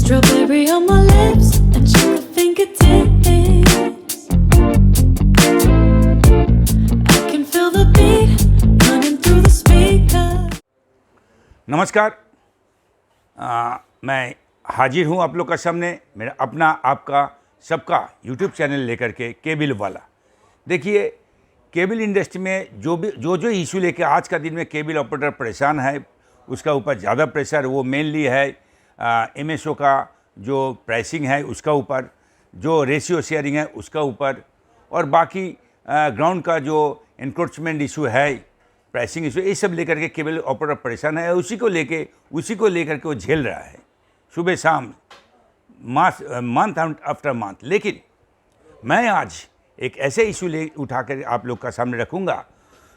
Strawberry on my lips and sugar fingertips. I can feel the beat running through the speaker. नमस्कार, मैं हाजिर हूँ आप लोग का सामने मेरा अपना आपका सबका यूट्यूब चैनल लेकर के केबल वाला। देखिए, केबल इंडस्ट्री में जो इशू लेके आज का दिन में केबल ऑपरेटर परेशान है, उसका ऊपर ज़्यादा प्रेशर वो मेनली है एमएसओ का जो प्राइसिंग है उसका ऊपर, जो रेशियो शेयरिंग है उसका ऊपर, और बाकी ग्राउंड का जो इंक्रोचमेंट इशू है, प्राइसिंग इशू, ये सब लेकर के केबल ऑपरेटर परेशान है। उसी को लेकर के वो झेल रहा है सुबह शाम, मंथ आफ्टर मंथ। लेकिन मैं आज एक ऐसे इशू उठा कर आप लोग का सामने रखूँगा,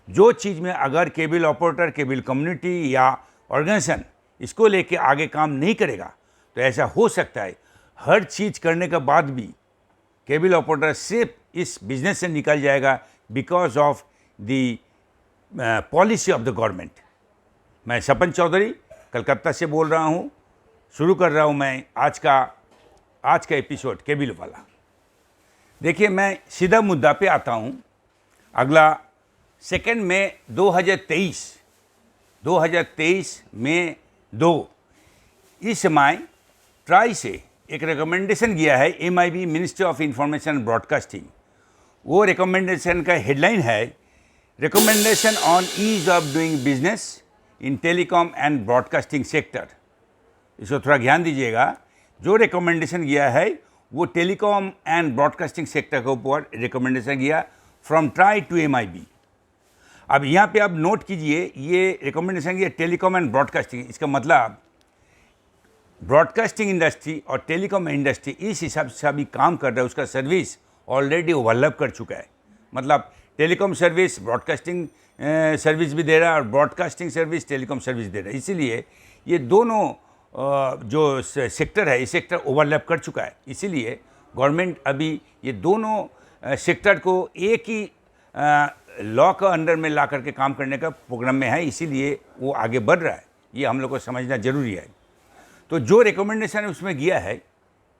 जो चीज़ में अगर केबल ऑपरेटर, केबल कम्युनिटी या ऑर्गेनाइजेशन इसको लेके आगे काम नहीं करेगा तो ऐसा हो सकता है हर चीज़ करने के बाद भी केबल ऑपरेटर सिर्फ इस बिजनेस से निकल जाएगा because of the policy of the government. मैं सपन चौधरी कलकत्ता से बोल रहा हूँ। शुरू कर रहा हूँ मैं आज का एपिसोड केबल वाला। देखिए, मैं सीधा मुद्दा पे आता हूँ। अगला 2 मई 2023 में 2 इस समय ट्राई से एक रिकमेंडेशन गया है MIB, ministry of information and broadcasting. वो रिकमेंडेशन का हेडलाइन है recommendation on ease of doing business in telecom and broadcasting sector. इसको थोड़ा ध्यान दीजिएगा। जो रिकमेंडेशन गया है वो टेलीकॉम एंड ब्रॉडकास्टिंग सेक्टर के ऊपर रिकमेंडेशन गया फ्रॉम ट्राई टू MIB। अब यहाँ पे आप नोट कीजिए, ये रिकमेंडेशन गया टेलीकॉम एंड ब्रॉडकास्टिंग। इसका मतलब ब्रॉडकास्टिंग इंडस्ट्री और टेलीकॉम इंडस्ट्री इस हिसाब से अभी काम कर रहा है, उसका सर्विस ऑलरेडी ओवरलैप कर चुका है। मतलब टेलीकॉम सर्विस ब्रॉडकास्टिंग सर्विस भी दे रहा है और ब्रॉडकास्टिंग सर्विस टेलीकॉम सर्विस दे रहा है। इसीलिए ये दोनों जो सेक्टर है, ये सेक्टर ओवरलैप कर चुका है। इसीलिए गवर्नमेंट अभी ये दोनों सेक्टर को एक ही लॉ का अंडर में ला करके काम करने का प्रोग्राम में है, इसीलिए वो आगे बढ़ रहा है। ये हम लोग को समझना जरूरी है। तो जो रिकमेंडेशन है उसमें गया है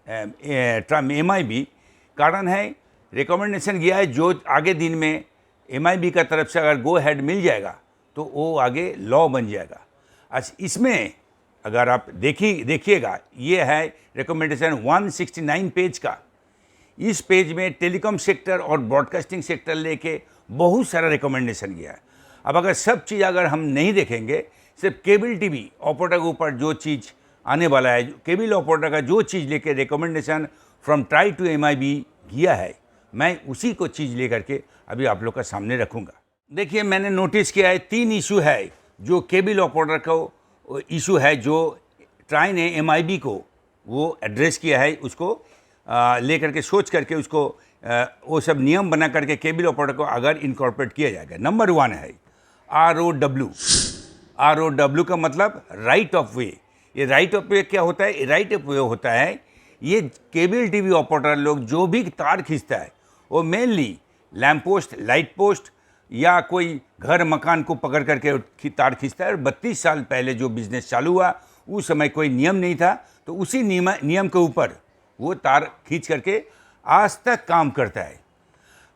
MIB, कारण है रिकमेंडेशन गया है जो आगे दिन में MIB का तरफ से अगर गो हेड मिल जाएगा तो वो आगे लॉ बन जाएगा। अच्छा, इसमें अगर आप देखिएगा, ये है रिकमेंडेशन 169 पेज का। इस पेज में टेलीकॉम सेक्टर और ब्रॉडकास्टिंग सेक्टर लेके बहुत सारा रिकमेंडेशन गया है। अब अगर सब चीज़ अगर हम नहीं देखेंगे, सिर्फ केबल टीवी ऑपरेटर के ऊपर जो चीज़ आने वाला है, केबल ऑपरेटर का जो चीज़ लेके recommendation from TRAI to MIB किया है, मैं उसी को चीज़ लेकर के अभी आप लोग का सामने रखूँगा। देखिए, मैंने नोटिस किया है 3 इशू है जो केबल ऑपरेटर को इशू है, जो ट्राई ने MIB को वो एड्रेस किया है, उसको लेकर के सोच करके उसको वो सब नियम बना करके केबल ऑपरेटर को अगर इनकॉर्पोरेट किया जाएगा। नंबर 1 है ROW का मतलब राइट ऑफ वे। ये राइट ऑफ वे क्या होता है? राइट ऑफ वे होता है, ये केबल टीवी ऑपरेटर लोग जो भी तार खींचता है वो mainly lamp post, light post या कोई घर मकान को पकड़ करके तार खींचता है। और 32 साल पहले जो बिज़नेस चालू हुआ उस समय कोई नियम नहीं था, तो उसी नियम के ऊपर वो तार खींच करके आज तक काम करता है।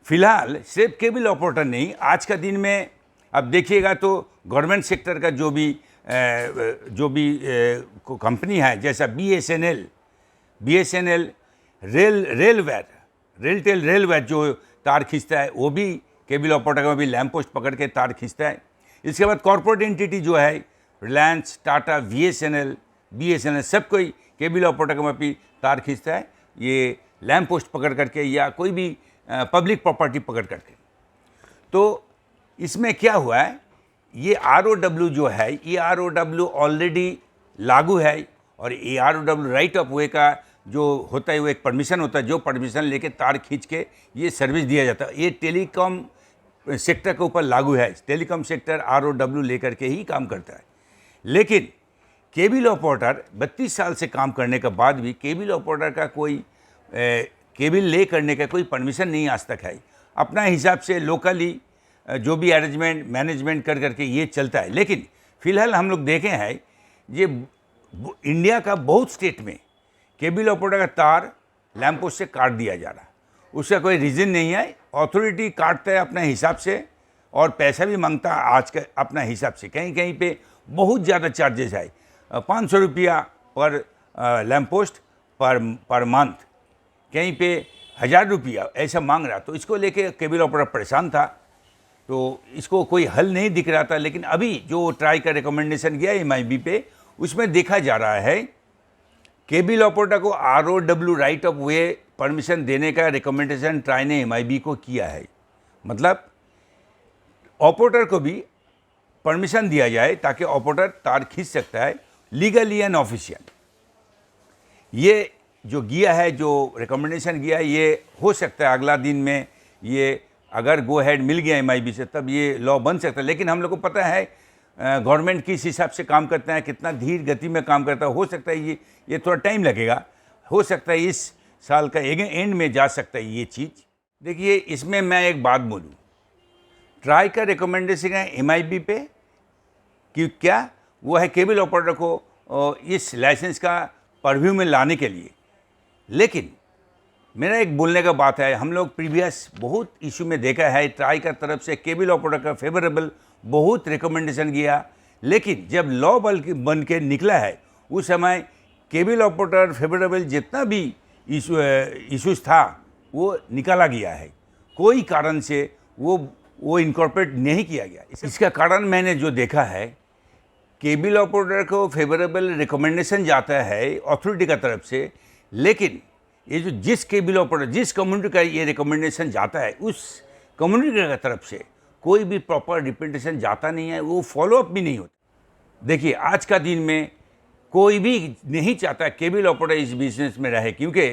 फिलहाल सिर्फ केबल ऑपरेटर नहीं, आज का दिन में अब देखिएगा तो गवर्नमेंट सेक्टर का जो भी कंपनी है, जैसा BSNL रेलवेयर जो तार खींचता है, वो भी केबल ऑपरेटर में भी लैम्प पोस्ट पकड़ के तार खींचता है। इसके बाद कॉर्पोरेट एंटिटी जो है रिलायंस, टाटा, BSNL सब कोई केबल ऑपरेटर में भी तार खींचता है, ये लैम्प पोस्ट पकड़ करके या कोई भी पब्लिक प्रॉपर्टी पकड़ करके। तो इसमें क्या हुआ है, ये ROW जो है, ये ROW ऑलरेडी लागू है। और ये ROW राइट ऑफ वे का जो होता है वो एक परमिशन होता है, जो परमिशन लेके तार खींच के ये सर्विस दिया जाता है। ये टेलीकॉम सेक्टर के ऊपर लागू है। टेलीकॉम सेक्टर ROW लेकर के ही काम करता है। लेकिन केबल ऑपरेटर 32 साल से काम करने के बाद भी केबल ऑपरेटर का कोई केबल ले करने का कोई परमिशन नहीं आज तक है। अपना हिसाब से लोकली जो भी अरेंजमेंट मैनेजमेंट कर करके ये चलता है। लेकिन फ़िलहाल हम लोग देखे हैं ये इंडिया का बहुत स्टेट में केबल ऑपरेटर का तार लैंप पोस्ट से काट दिया जा रहा, उसका कोई रीज़न नहीं है। अथॉरिटी काटता है अपने हिसाब से और पैसा भी मांगता है आज के अपना हिसाब से। कहीं कहीं पे बहुत ज़्यादा चार्जेस है, 500 रुपया पर लैंप पोस्ट पर मंथ, कहीं पे 1000 रुपया ऐसा मांग रहा। तो इसको लेके केबल ऑपरेटर परेशान था, तो इसको कोई हल नहीं दिख रहा था। लेकिन अभी जो ट्राई का रिकमेंडेशन गया MIB पे, उसमें देखा जा रहा है केबल ऑपरेटर को ROW right of way permission देने का रिकमेंडेशन ट्राई ने MIB को किया है। मतलब ऑपरेटर को भी परमिशन दिया जाए ताकि ऑपरेटर तार खींच सकता है लीगली एंड ऑफिशियल। ये जो गया है, जो रिकमेंडेशन गया है, ये हो सकता है अगला दिन में ये अगर गो हेड मिल गया MIB से तब ये लॉ बन सकता है। लेकिन हम लोग को पता है गवर्नमेंट किस हिसाब से काम करता है, कितना धीर गति में काम करता है। हो सकता है ये थोड़ा टाइम लगेगा, हो सकता है इस साल का एंड में जा सकता है ये चीज़। देखिए, इसमें मैं एक बात बोलूँ, ट्राई का रिकमेंडेशन है MIB पे कि क्या वो है केबल ऑपरेटर को इस लाइसेंस का परव्यू में लाने के लिए। लेकिन मेरा एक बोलने का बात है, हम लोग प्रीवियस बहुत इशू में देखा है ट्राई का तरफ से केबल ऑपरेटर का फेवरेबल बहुत रिकमेंडेशन गया। लेकिन जब लॉ बन के निकला है उस समय केबल ऑपरेटर फेवरेबल जितना भी इशूज़ था वो निकाला गया है, कोई कारण से वो इनकॉर्पोरेट नहीं किया गया। इसका कारण मैंने जो देखा है, केबल ऑपरेटर को फेवरेबल रिकमेंडेशन जाता है अथॉरिटी का तरफ से, लेकिन ये जो जिस केबल ऑपरेटर जिस कम्युनिटी का ये रिकमेंडेशन जाता है उस कम्युनिटी की तरफ से कोई भी प्रॉपर रिप्रेजेंटेशन जाता नहीं है, वो फॉलोअप भी नहीं होता। देखिए, आज का दिन में कोई भी नहीं चाहता केबल ऑपरेटर इस बिजनेस में रहे, क्योंकि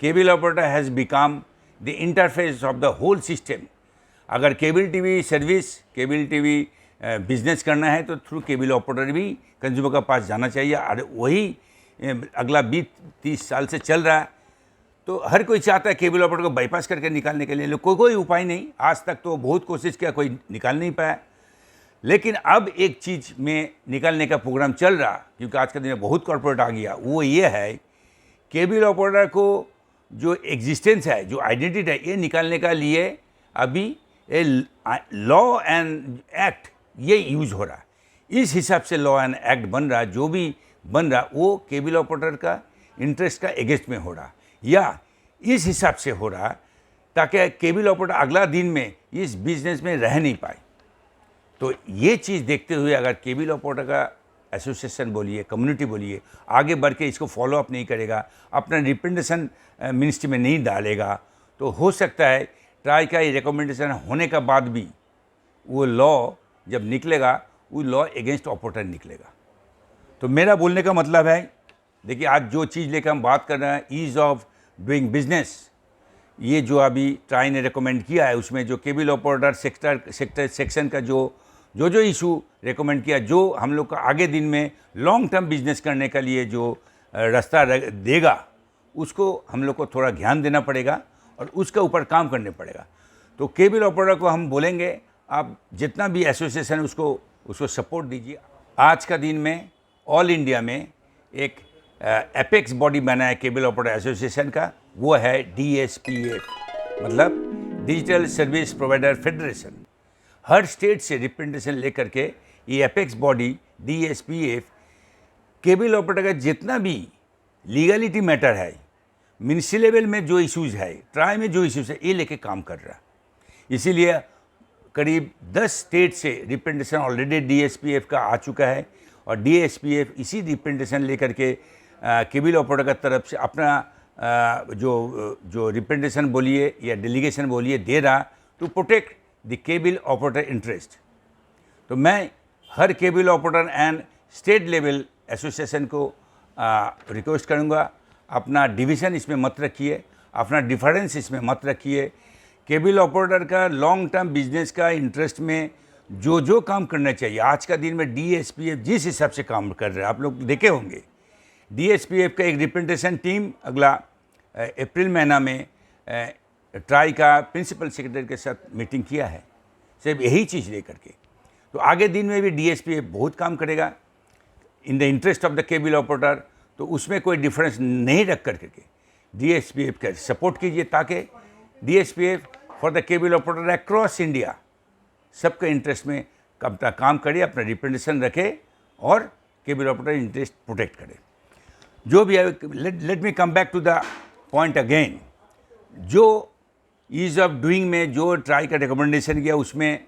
cable operator has become the interface of the whole system. अगर cable TV service, cable TV business करना है तो थ्रू केबल ऑपरेटर भी कंज्यूमर के पास जाना चाहिए। और वही अगला 20-30 साल से चल रहा है। तो हर कोई चाहता है केबल ऑपरेटर को बाईपास करके निकालने के लिए, कोई उपाय नहीं। आज तक तो बहुत कोशिश किया, कोई निकाल नहीं पाया। लेकिन अब एक चीज़ में निकालने का प्रोग्राम चल रहा, क्योंकि आज के दिन में बहुत कॉर्पोरेट आ गया, वो ये है केबल ऑपरेटर को जो एग्जिस्टेंस है, जो आइडेंटिटी है, ये निकालने का लिए अभी लॉ एंड एक्ट ये यूज हो रहा। इस हिसाब से लॉ एंड एक्ट बन रहा, जो भी बन रहा वो केबल ऑपरेटर का इंटरेस्ट का अगेंस्ट में हो रहा, या इस हिसाब से हो रहा ताकि केबल ऑपरेटर अगला दिन में इस बिजनेस में रह नहीं पाए। तो ये चीज़ देखते हुए अगर केबल ऑपरेटर का एसोसिएशन बोलिए, कम्युनिटी बोलिए, आगे बढ़ के इसको फॉलोअप नहीं करेगा, अपना रिप्रेजेंटेशन मिनिस्ट्री में नहीं डालेगा, तो हो सकता है ट्राई का ये रिकमेंडेशन होने का बाद भी वो लॉ जब निकलेगा, वो लॉ अगेंस्ट ऑपरेटर निकलेगा। तो मेरा बोलने का मतलब है, देखिए, आज जो चीज़ लेकर हम बात कर रहे हैं, ईज़ ऑफ डूइंग बिजनेस, ये जो अभी ट्राई ने रिकमेंड किया है, उसमें जो केबल ऑपरेटर सेक्शन का जो इशू रिकमेंड किया, जो हम लोग का आगे दिन में लॉन्ग टर्म बिजनेस करने के लिए जो रास्ता देगा, उसको हम लोग को थोड़ा ध्यान देना पड़ेगा और उसके ऊपर काम करने पड़ेगा। तो केबल ऑपरेटर को हम बोलेंगे, आप जितना भी एसोसिएशन है उसको सपोर्ट दीजिए। आज का दिन में ऑल इंडिया में एक एपेक्स बॉडी बना है केबल ऑपरेटर एसोसिएशन का, वो है DSPF, मतलब डिजिटल सर्विस प्रोवाइडर फेडरेशन। हर स्टेट से रिप्रेजेंटेशन लेकर के ये apex body DSPF cable operator का जितना भी लीगलिटी मैटर है, मिनिस्ट्री लेवल में जो इश्यूज़ है, ट्राई में जो इश्यूज़ है, ये लेके काम कर रहा है। इसीलिए करीब 10 स्टेट से रिप्रेजेंटेशन ऑलरेडी DSPF का आ चुका है और DSPF इसी रिप्रेजेंटेशन लेकर के केबल ऑपरेटर का तरफ से अपना जो रिप्रेजेंटेशन बोलिए या डेलीगेशन बोलिए दे रहा to protect the cable operator interest. तो मैं हर cable operator and state level association को रिक्वेस्ट करूँगा, अपना डिवीज़न इसमें मत रखिए, अपना डिफरेंस इसमें मत रखिए। केबल ऑपरेटर का लॉन्ग टर्म बिजनेस का इंटरेस्ट में जो काम करना चाहिए, आज का दिन में DSPF जिस हिसाब से काम कर रहे हैं, आप लोग देखे होंगे, DSPF का एक रिप्रेजेंटेशन टीम अगला अप्रैल महीना में ट्राई का प्रिंसिपल सेक्रेटरी के साथ मीटिंग किया है, सिर्फ यही चीज़ लेकर के। तो आगे दिन में भी DSPF बहुत काम करेगा in the interest of the cable operator. तो उसमें कोई डिफरेंस नहीं रख कर के DSPF का सपोर्ट कीजिए, ताकि DSPF for the cable operator across India सबके इंटरेस्ट में अपना काम करे, अपना रिप्रेजेंटेशन रखे और केबल ऑपरेटर इंटरेस्ट प्रोटेक्ट करे। जो भी है, let me come back to the point again. जो ईज़ ऑफ डूइंग में जो ट्राई का रिकमेंडेशन किया, उसमें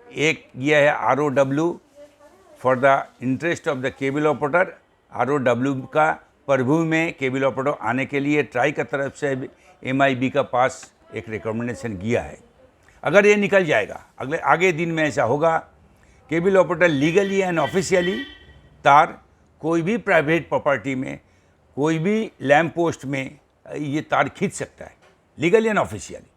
एक किया है ROW for the interest of the cable operator. ROW का प्रभु में केबल ऑपरेटर आने के लिए ट्राई का तरफ से MIB का पास एक रिकमेंडेशन किया है। अगर ये निकल जाएगा, अगले आगे दिन में ऐसा होगा, cable operator legally and officially तार कोई भी प्राइवेट प्रॉपर्टी में, कोई भी लैम्प पोस्ट में ये तार खींच सकता है, लीगली एंड ऑफिशियली।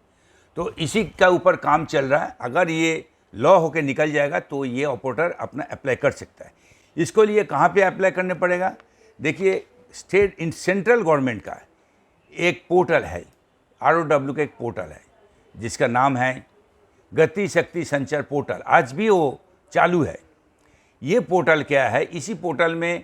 तो इसी का ऊपर काम चल रहा है। अगर ये लॉ होके निकल जाएगा तो ये ऑपरेटर अपना अप्लाई कर सकता है। इसको लिए कहाँ पे अप्लाई करने पड़ेगा? देखिए, स्टेट इन सेंट्रल गवर्नमेंट का एक पोर्टल है, ROW का एक पोर्टल है जिसका नाम है गति शक्ति संचार पोर्टल। आज भी वो चालू है। ये पोर्टल क्या है? इसी पोर्टल में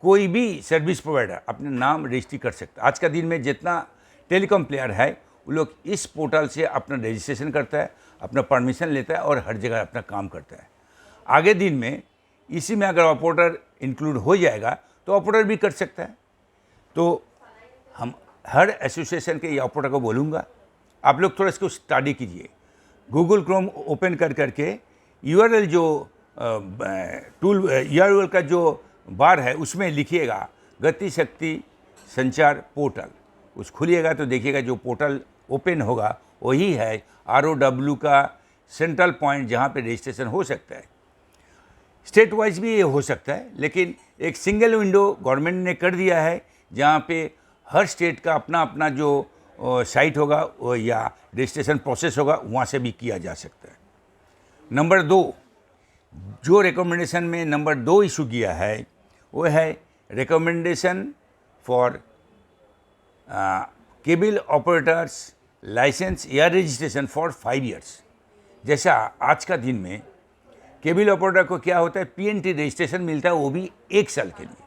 कोई भी सर्विस प्रोवाइडर अपने नाम रजिस्ट्री कर सकता है। आज का दिन में जितना टेलीकॉम प्लेयर है वो लोग इस पोर्टल से अपना रजिस्ट्रेशन करता है, अपना परमिशन लेता है और हर जगह अपना काम करता है। आगे दिन में इसी में अगर ऑपरेटर इंक्लूड हो जाएगा तो ऑपरेटर भी कर सकता है। तो हम हर एसोसिएशन के ऑपरेटर को बोलूँगा, आप लोग थोड़ा इसको स्टडी कीजिए। गूगल क्रोम ओपन कर करके URL जो URL का जो बार है उसमें लिखिएगा गति शक्ति संचार पोर्टल। उस खुलिएगा तो देखिएगा जो पोर्टल ओपन होगा वही है ROW का सेंट्रल पॉइंट जहाँ पे रजिस्ट्रेशन हो सकता है। स्टेट वाइज भी ये हो सकता है, लेकिन एक सिंगल विंडो गवर्नमेंट ने कर दिया है जहाँ पे हर स्टेट का अपना अपना जो साइट होगा या रजिस्ट्रेशन प्रोसेस होगा, वहाँ से भी किया जा सकता है। नंबर 2, जो रिकमेंडेशन में नंबर 2 इशू किया है वो है recommendation for cable operators licence या रजिस्ट्रेशन फॉर 5 ईयर्स। जैसा आज का दिन में केबल ऑपरेटर को क्या होता है, PNT रजिस्ट्रेशन मिलता है, वो भी 1 साल के लिए।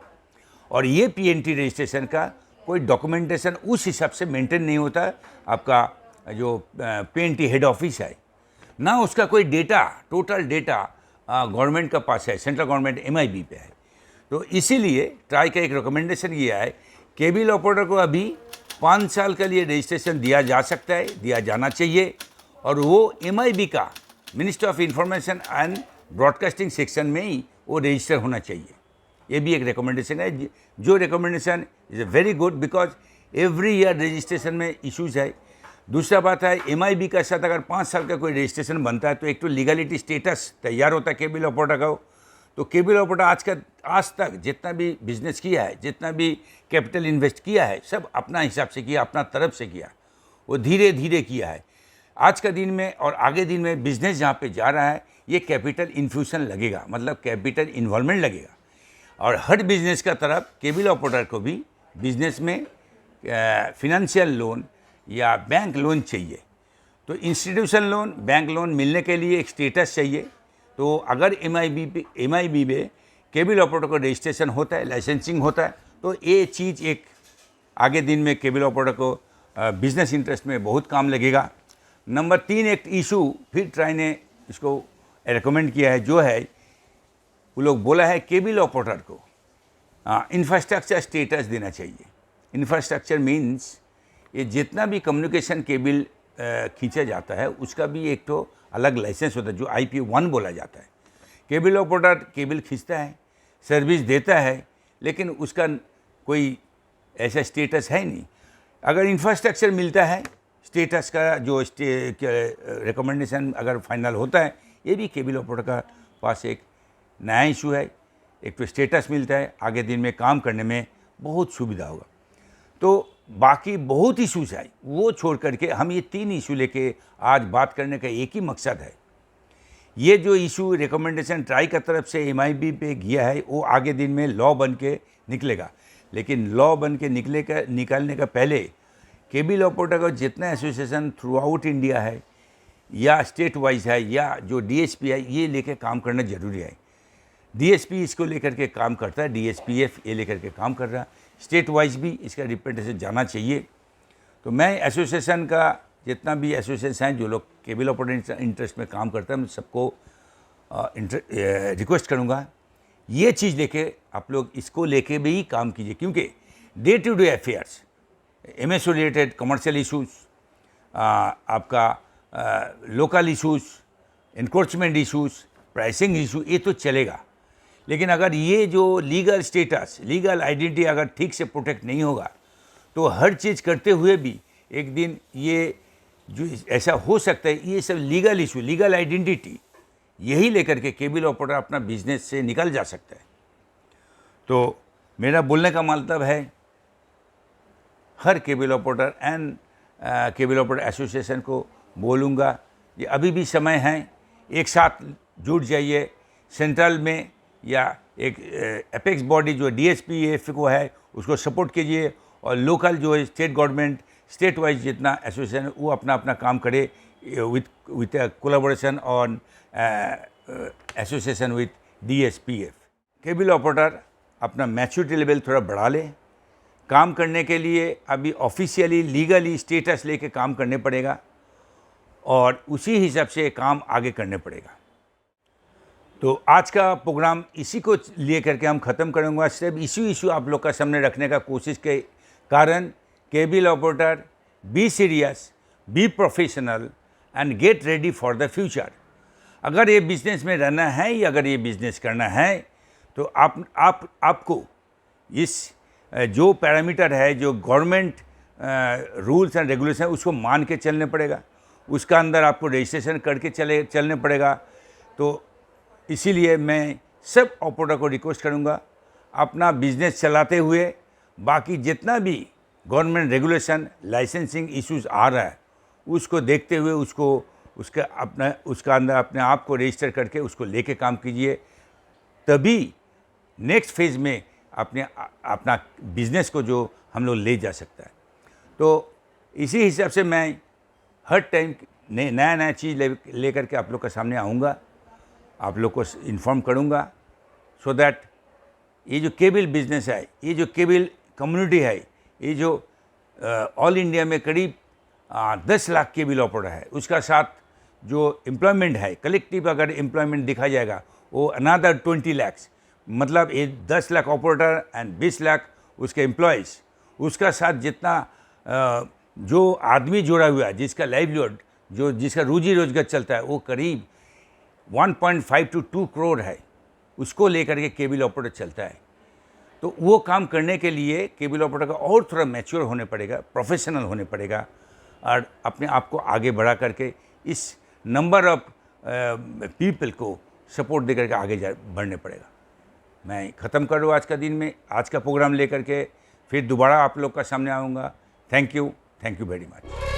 और ये PNT रजिस्ट्रेशन का कोई डॉक्यूमेंटेशन उस हिसाब से मेंटेन नहीं होता है। आपका जो PNT हेड ऑफिस है ना, उसका कोई डेटा, टोटल डेटा गवर्नमेंट का पास है, सेंट्रल गवर्नमेंट MIB पे है। तो इसीलिए ट्राई का एक रिकमेंडेशन किया है, केबल ऑपरेटर को अभी 5 साल के लिए रजिस्ट्रेशन दिया जा सकता है, दिया जाना चाहिए। और वो MIB का ministry of information and broadcasting section में ही वो रजिस्टर होना चाहिए। ये भी एक रिकमेंडेशन है, जो recommendation is very good, because every year registration में इश्यूज़ है। दूसरा बात है, MIB का साथ अगर 5 साल का कोई रजिस्ट्रेशन बनता है तो एक तो लीगलिटी स्टेटस तैयार होता है केबल ऑपरेटर का। तो केबल ऑपरेटर आज तक जितना भी बिजनेस किया है, जितना भी कैपिटल इन्वेस्ट किया है, सब अपना हिसाब से किया, अपना तरफ से किया, वो धीरे धीरे किया है। आज का दिन में और आगे दिन में बिजनेस जहाँ पे जा रहा है, ये कैपिटल इन्फ्यूशन लगेगा, मतलब कैपिटल इन्वॉल्वमेंट लगेगा। और हर बिजनेस का तरफ केबल ऑपरेटर को भी बिजनेस में फिनेंशियल लोन या बैंक लोन चाहिए। तो इंस्टीट्यूशन लोन, बैंक लोन मिलने के लिए एक स्टेटस चाहिए। तो अगर MIB में केबल ऑपरेटर को रजिस्ट्रेशन होता है, लाइसेंसिंग होता है, तो ये चीज़ एक आगे दिन में केबल ऑपरेटर को बिजनेस इंटरेस्ट में बहुत काम लगेगा। नंबर 3 एक इशू फिर ट्राई ने इसको रिकमेंड किया है, जो है वो लोग बोला है केबल ऑपरेटर को इंफ्रास्ट्रक्चर स्टेटस देना चाहिए। इंफ्रास्ट्रक्चर मीन्स ये जितना भी कम्युनिकेशन केबल खींचा जाता है उसका भी एक तो अलग लाइसेंस होता है, जो IP1 बोला जाता है। केबल ऑपरेटर केबल खींचता है, सर्विस देता है, लेकिन उसका कोई ऐसा स्टेटस है नहीं। अगर इंफ्रास्ट्रक्चर मिलता है, स्टेटस का जो रिकमेंडेशन अगर फाइनल होता है, ये भी केबल ऑपरेटर का पास एक नया इशू है। एक तो स्टेटस मिलता है, आगे दिन में काम करने में बहुत सुविधा होगा। तो बाकी बहुत इशूज़ है, वो छोड़ करके हम ये 3 इशू लेके आज बात करने का एक ही मकसद है। ये जो इशू रिकमेंडेशन ट्राई का तरफ से MIB पे किया है, वो आगे दिन में लॉ बन के निकलेगा। लेकिन लॉ बन के निकलने का पहले केबल ऑपरेटर का जितना एसोसिएशन थ्रू आउट इंडिया है या स्टेट वाइज है या जो DSP है, ये लेके काम करना ज़रूरी है। DSP इसको लेकर के काम करता है, DSPF ये लेकर के काम कर रहा है। स्टेट वाइज भी इसका रिप्रेजेंटेशन जाना चाहिए। तो मैं एसोसिएशन का जितना भी एसोसिएशन हैं जो लोग केबल ऑपरेटर इंटरेस्ट में काम करते हैं, मैं सबको रिक्वेस्ट करूँगा ये चीज़ लेके आप लोग इसको लेके भी काम कीजिए, क्योंकि day to day affairs, MS related commercial issues, आपका local issues, encroachment issues, pricing issue, ये तो चलेगा। लेकिन अगर ये जो लीगल स्टेटस, लीगल आइडेंटिटी अगर ठीक से प्रोटेक्ट नहीं होगा तो हर चीज़ करते हुए भी एक दिन ये जो ऐसा हो सकता है, ये सब लीगल इशू, लीगल आइडेंटिटी यही लेकर के केबल ऑपरेटर अपना बिजनेस से निकल जा सकता है। तो मेरा बोलने का मतलब है हर cable operator and cable operator association को बोलूँगा ये अभी भी समय है, एक साथ जुट जाइए। सेंट्रल में या एक एपेक्स बॉडी जो DSPAF को है उसको सपोर्ट कीजिए, और लोकल जो है स्टेट गवर्नमेंट, स्टेट वाइज जितना एसोसिएशन वो अपना अपना काम करे with collaboration on association with DSPAF। Cable operator अपना मैच्योरिटी लेवल थोड़ा बढ़ा ले, काम करने के लिए अभी ऑफिशियली लीगली स्टेटस लेके काम करने पड़ेगा और उसी हिसाब से काम आगे करने पड़ेगा। तो आज का प्रोग्राम इसी को लिए करके हम ख़त्म करेंगे। सिर्फ इशू आप लोग का सामने रखने का कोशिश के कारण cable operator be serious, be professional and get ready for the future. अगर ये बिज़नेस में रहना है या अगर ये बिज़नेस करना है तो आपको इस जो पैरामीटर है, जो गवर्नमेंट रूल्स एंड रेगुलेशन है उसको मान के चलने पड़ेगा, उसका अंदर आपको रजिस्ट्रेशन करके चलने पड़ेगा। तो इसीलिए मैं सब ऑपरेटर को रिक्वेस्ट करूँगा अपना बिजनेस चलाते हुए बाकी जितना भी गवर्नमेंट रेगुलेशन, लाइसेंसिंग इश्यूज आ रहा है उसको देखते हुए उसका अंदर अपने आप को रजिस्टर करके उसको लेके काम कीजिए, तभी नेक्स्ट फेज़ में अपना बिजनेस को जो हम लोग ले जा सकता है। तो इसी हिसाब से मैं हर टाइम नया चीज़ ले करके आप लोग के सामने आऊँगा, आप लोग को इन्फॉर्म करूँगा, सो दैट ये जो केबल बिजनेस है, ये जो केबल कम्युनिटी है, ये जो ऑल इंडिया में करीब 10 लाख केबल ऑपरेटर है, उसका साथ जो एम्प्लॉयमेंट है, कलेक्टिव अगर एम्प्लॉयमेंट देखा जाएगा वो अनदर 20 लाख, मतलब ये 10 लाख ऑपरेटर एंड 20 लाख उसके एम्प्लॉयज़, उसका साथ जितना जो आदमी जुड़ा हुआ है, जिसका लाइवलीहुड, जिसका रोजी रोजगार चलता है, वो करीब 1.5 to 2 करोड़ है, उसको लेकर के केबल ऑपरेटर चलता है। तो वो काम करने के लिए केबल ऑपरेटर का और थोड़ा मैच्योर होने पड़ेगा, प्रोफेशनल होने पड़ेगा, और अपने आप को आगे बढ़ा करके इस नंबर ऑफ पीपल को सपोर्ट दे करके आगे बढ़ने पड़ेगा। मैं ख़त्म कर रहा हूँ आज का दिन में, आज का प्रोग्राम लेकर के फिर दोबारा आप लोग का सामने आऊँगा। Thank you very much.